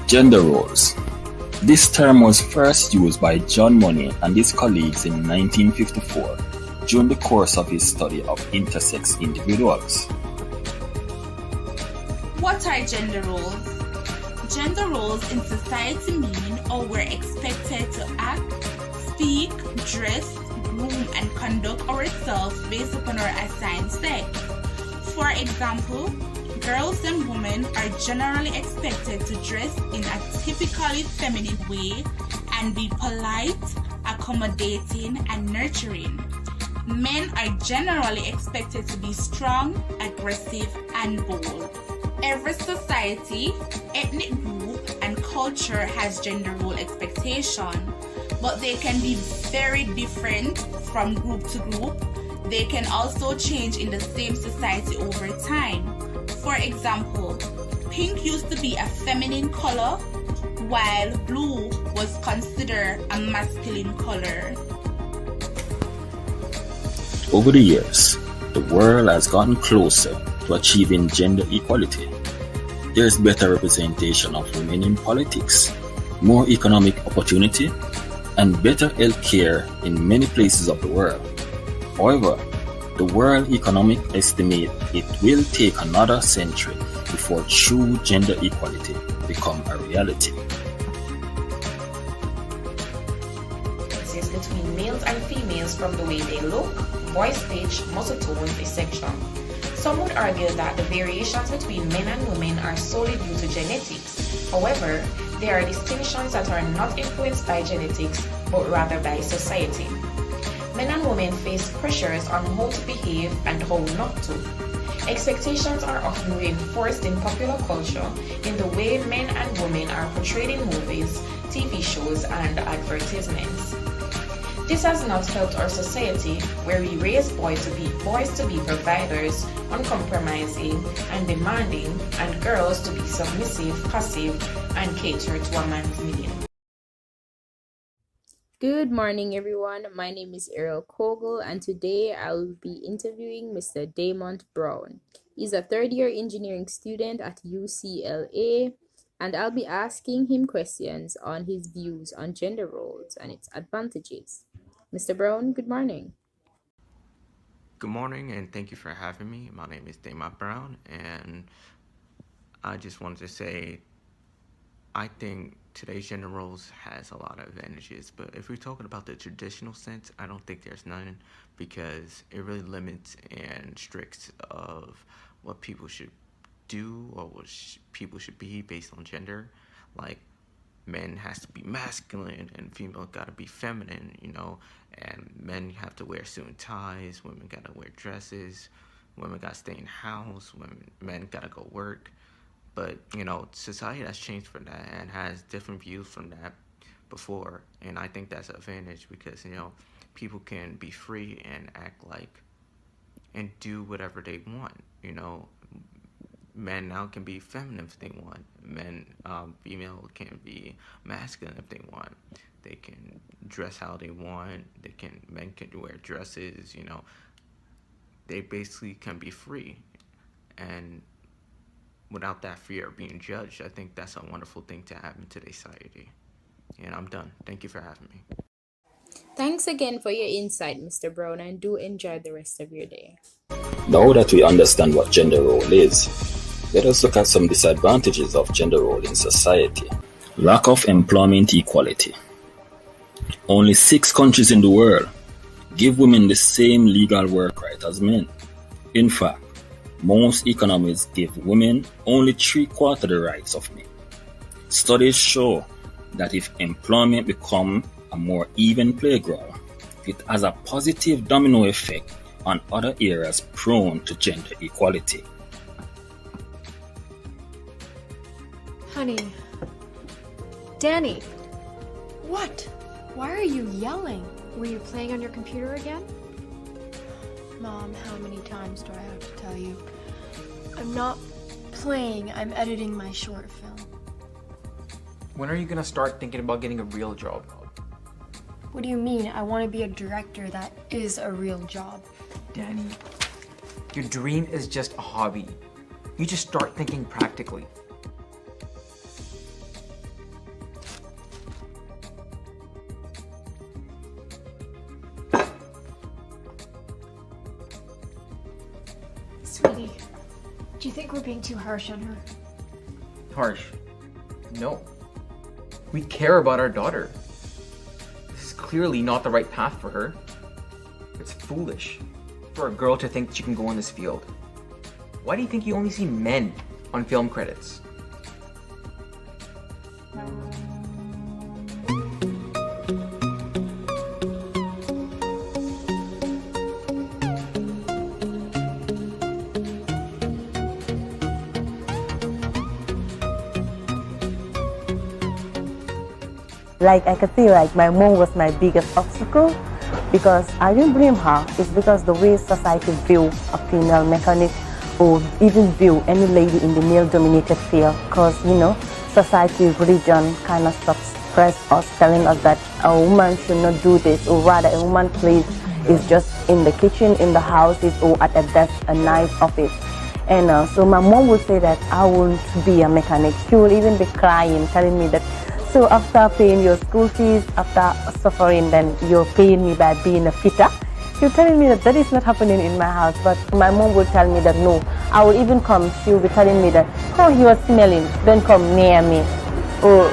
Gender roles. This term was first used by John Money and his colleagues in 1954 during the course of his study of intersex individuals. What are gender roles? Gender roles in society mean how we're expected to act, speak, dress, groom, and conduct ourselves based upon our assigned sex. For example, girls and women are generally expected to dress in a typically feminine way and be polite, accommodating, and nurturing. Men are generally expected to be strong, aggressive, and bold. Every society, ethnic group, and culture has gender role expectation, but they can be very different from group to group. They can also change in the same society over time. For example, pink used to be a feminine color, while blue was considered a masculine color. Over the years, the world has gotten closer to achieving gender equality. There is better representation of women in politics, more economic opportunity, and better health care in many places of the world. However, the World Economic estimate it will take another century before true gender equality become a reality. Differences between males and females from the way they look, voice pitch, muscle tones, etc. Some would argue that the variations between men and women are solely due to genetics. However, there are distinctions that are not influenced by genetics, but rather by society. Men and women face pressures on how to behave and how not to. Expectations are often reinforced in popular culture in the way men and women are portrayed in movies, TV shows, and advertisements. This has not helped our society, where we raise boys to be providers, uncompromising and demanding, and girls to be submissive, passive, and cater to a man's need. Good morning, everyone. My name is Ariel Kogel, and today I will be interviewing Mr. Damont Brown. He's a third-year engineering student at UCLA, and I'll be asking him questions on his views on gender roles and its advantages. Mr. Brown, good morning. Good morning, and thank you for having me. My name is Damont Brown, and I just wanted to say I think today's gender roles has a lot of advantages, but if we're talking about the traditional sense, I don't think there's none, because it really limits and restricts of what people should do or what people should be based on gender. Like, men has to be masculine and female got to be feminine, and men have to wear suit and ties, women got to wear dresses, women got to stay in the house, men got to go work. But, society has changed from that and has different views from that before. And I think that's an advantage because, people can be free and act like and do whatever they want. Men now can be feminine if they want. Female can be masculine if they want. They can dress how they want. Men can wear dresses, They basically can be free. And without that fear of being judged, I think that's a wonderful thing to have in today's society. And I'm done. Thank you for having me. Thanks again for your insight, Mr. Brown, and do enjoy the rest of your day. Now that we understand what gender role is, let us look at some disadvantages of gender role in society. Lack of employment equality. Only 6 countries in the world give women the same legal work right as men. In fact, most economies give women only 3/4 the rights of men. Studies show that if employment becomes a more even playground, it has a positive domino effect on other areas prone to gender equality. Honey. Danny. What? Why are you yelling? Were you playing on your computer again? Mom, how many times do I have to tell you? I'm not playing, I'm editing my short film. When are you gonna start thinking about getting a real job? What do you mean? I want to be a director that is a real job. Danny, your dream is just a hobby. You just start thinking practically. Sweetie, do you think we're being too harsh on her? Harsh. No. We care about our daughter. This is clearly not the right path for her. It's foolish for a girl to think she can go in this field. Why do you think you only see men on film credits? Like I could say, like my mom was my biggest obstacle because I didn't blame her. It's because the way society view a female mechanic or even view any lady in the male-dominated field, because you know, society, religion kind of suppress us, telling us that a woman should not do this, or rather a woman's place is just in the kitchen, in the houses, or at a desk, a nice office. And so my mom would say that I want to be a mechanic. She would even be crying, telling me that, so after paying your school fees, after suffering, then you're paying me by being a fitter. You're telling me that that is not happening in my house. But my mom would tell me that no. I would even come, she would be telling me that, oh, you are smelling, don't come near me. Or,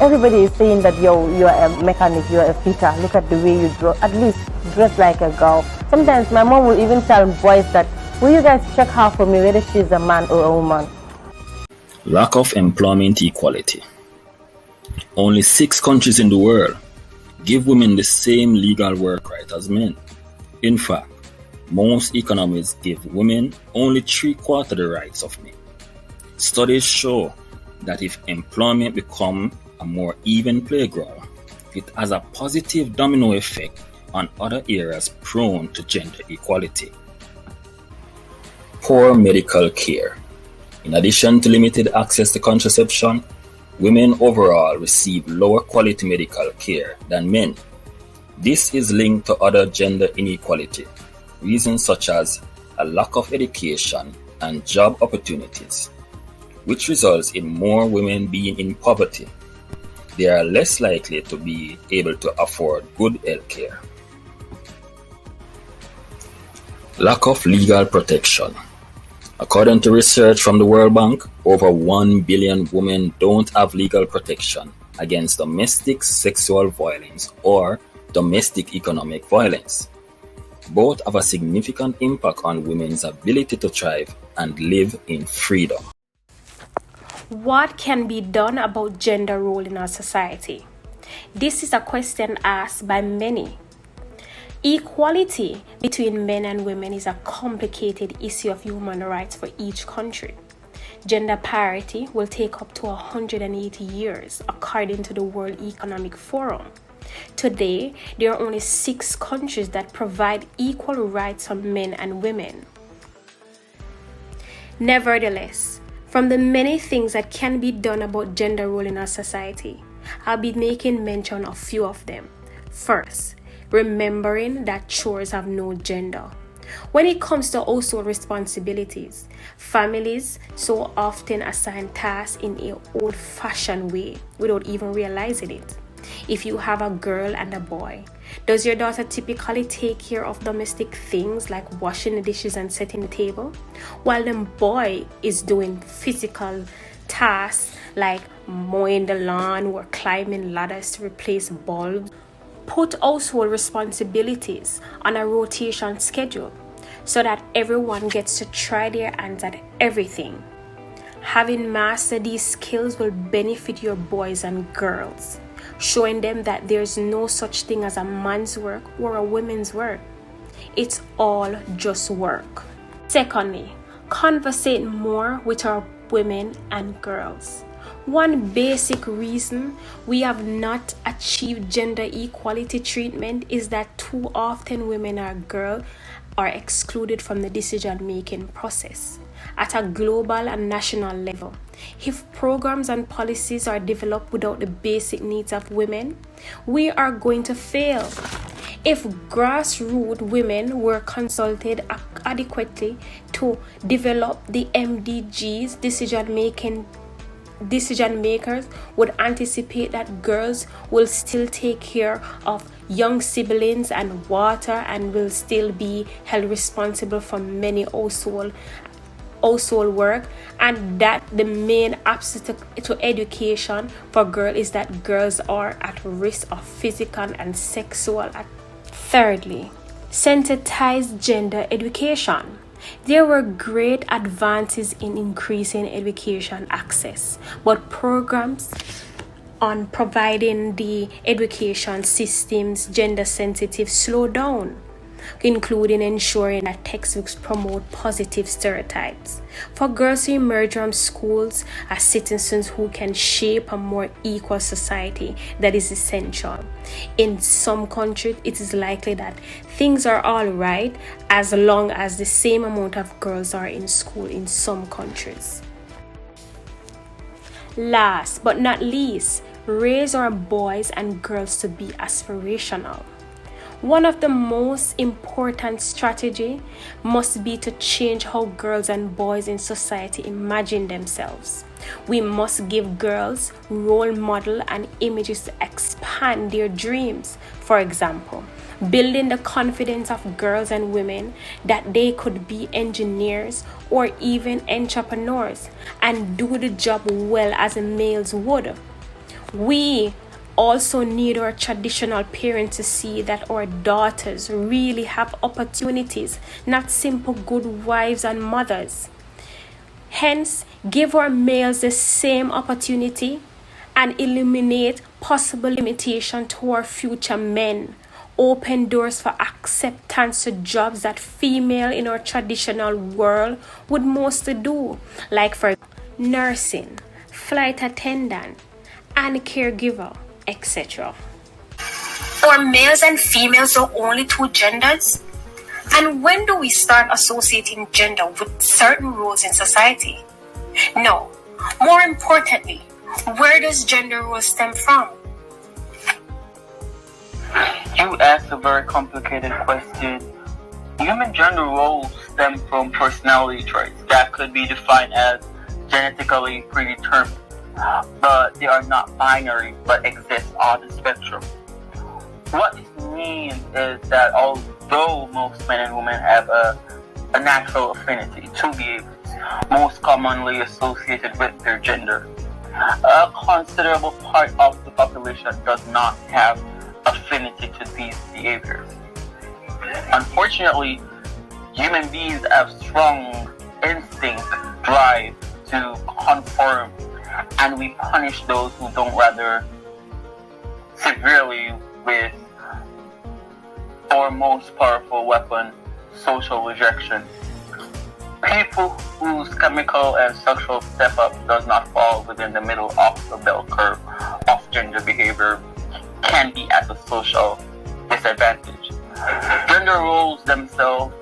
everybody is saying that you're a mechanic, you're a fitter. Look at the way you dress, at least dress like a girl. Sometimes my mom will even tell boys that, will you guys check her for me, whether she's a man or a woman? Lack of employment equality. Only 6 countries in the world give women the same legal work right as men. In fact, most economies give women only 3/4 the rights of men. Studies show that if employment becomes a more even playground, it has a positive domino effect on other areas prone to gender equality. Poor medical care. In addition to limited access to contraception, women overall receive lower quality medical care than men. This is linked to other gender inequality, reasons such as a lack of education and job opportunities, which results in more women being in poverty. They are less likely to be able to afford good health care. Lack of legal protection. According to research from the World Bank, over 1 billion women don't have legal protection against domestic sexual violence or domestic economic violence. Both have a significant impact on women's ability to thrive and live in freedom. What can be done about gender role in our society? This is a question asked by many. Equality between men and women is a complicated issue of human rights for each country. Gender parity will take up to 180 years, according to the World Economic Forum. Today, there are only 6 countries that provide equal rights for men and women. Nevertheless, from the many things that can be done about gender role in our society, I'll be making mention of few of them. First, remembering that chores have no gender. When it comes to household responsibilities, families so often assign tasks in an old-fashioned way without even realizing it. If you have a girl and a boy, does your daughter typically take care of domestic things like washing the dishes and setting the table, while the boy is doing physical tasks like mowing the lawn or climbing ladders to replace bulbs? Put household responsibilities on a rotation schedule so that everyone gets to try their hands at everything. Having mastered these skills will benefit your boys and girls, showing them that there's no such thing as a man's work or a woman's work. It's all just work. Secondly, conversate more with our women and girls. One basic reason we have not achieved gender equality treatment is that too often women and girls are excluded from the decision-making process at a global and national level. If programs and policies are developed without the basic needs of women, we are going to fail. If grassroots women were consulted adequately to develop the MDGs decision-making decision makers would anticipate that girls will still take care of young siblings and water and will still be held responsible for many household work, and that the main obstacle to education for girls is that girls are at risk of physical and sexual. Thirdly, sensitized gender education. There were great advances in increasing education access, but programs on providing the education systems gender sensitive slow down, including ensuring that textbooks promote positive stereotypes. For girls to emerge from schools as citizens who can shape a more equal society, that is essential. In some countries, it is likely that things are all right as long as the same amount of girls are in school in some countries. Last but not least, raise our boys and girls to be aspirational. One of the most important strategies must be to change how girls and boys in society imagine themselves. We must give girls role model and images to expand their dreams. For example, building the confidence of girls and women that they could be engineers or even entrepreneurs and do the job well as males would. We also need our traditional parents to see that our daughters really have opportunities, not simple good wives and mothers. Hence, give our males the same opportunity and eliminate possible limitation to our future men. Open doors for acceptance to jobs that female in our traditional world would mostly do, like for nursing, flight attendant, and caregiver, etc. Are males and females the only two genders? And when do we start associating gender with certain roles in society? No. More importantly, where does gender roles stem from? You asked a very complicated question. Human gender roles stem from personality traits that could be defined as genetically predetermined, but they are not binary but exist on the spectrum. What this means is that although most men and women have a natural affinity to behaviors most commonly associated with their gender, a considerable part of the population does not have affinity to these behaviors. Unfortunately, human beings have strong instincts, drive to conform, and we punish those who don't, rather severely with our most powerful weapon, social rejection. People whose chemical and sexual step-up does not fall within the middle of the bell curve of gender behavior can be at a social disadvantage. Gender roles themselves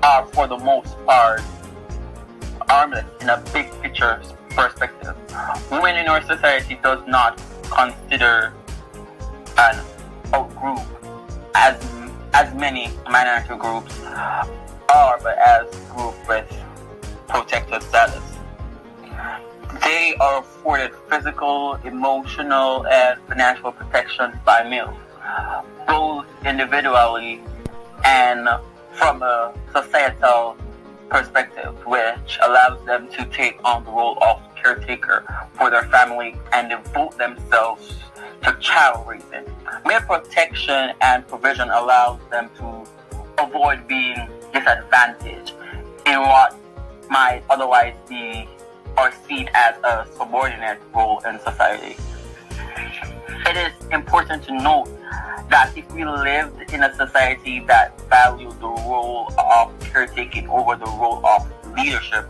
are, for the most part, harmless in a big picture perspective. Women in our society does not consider an outgroup as many minority groups are, but as group with protected status. They are afforded physical, emotional, and financial protections by males, both individually and from a societal perspective, which allows them to take on the role of caretaker for their family and devote themselves to child raising. Male protection and provision allows them to avoid being disadvantaged in what might otherwise be or seen as a subordinate role in society. It is important to note that if we lived in a society that valued the role of caretaking over the role of leadership,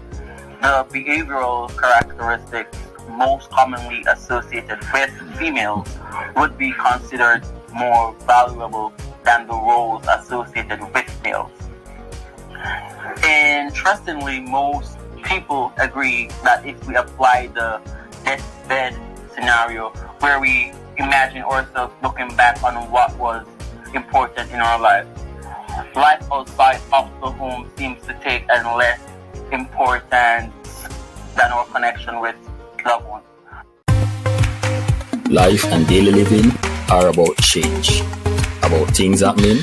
the behavioral characteristics most commonly associated with females would be considered more valuable than the roles associated with males. Interestingly, most people agree that if we apply the deathbed scenario, where we imagine ourselves looking back on what was important in our lives, life outside of the home seems to take on less importance than our connection with loved ones. Life and daily living are about change, about things happening,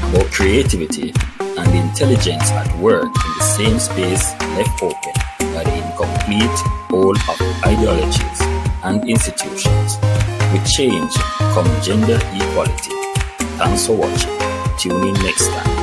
about creativity and intelligence at work in the same space left open by the incomplete whole of ideologies and institutions. With change come gender equality. Thanks for watching. Tune in next time.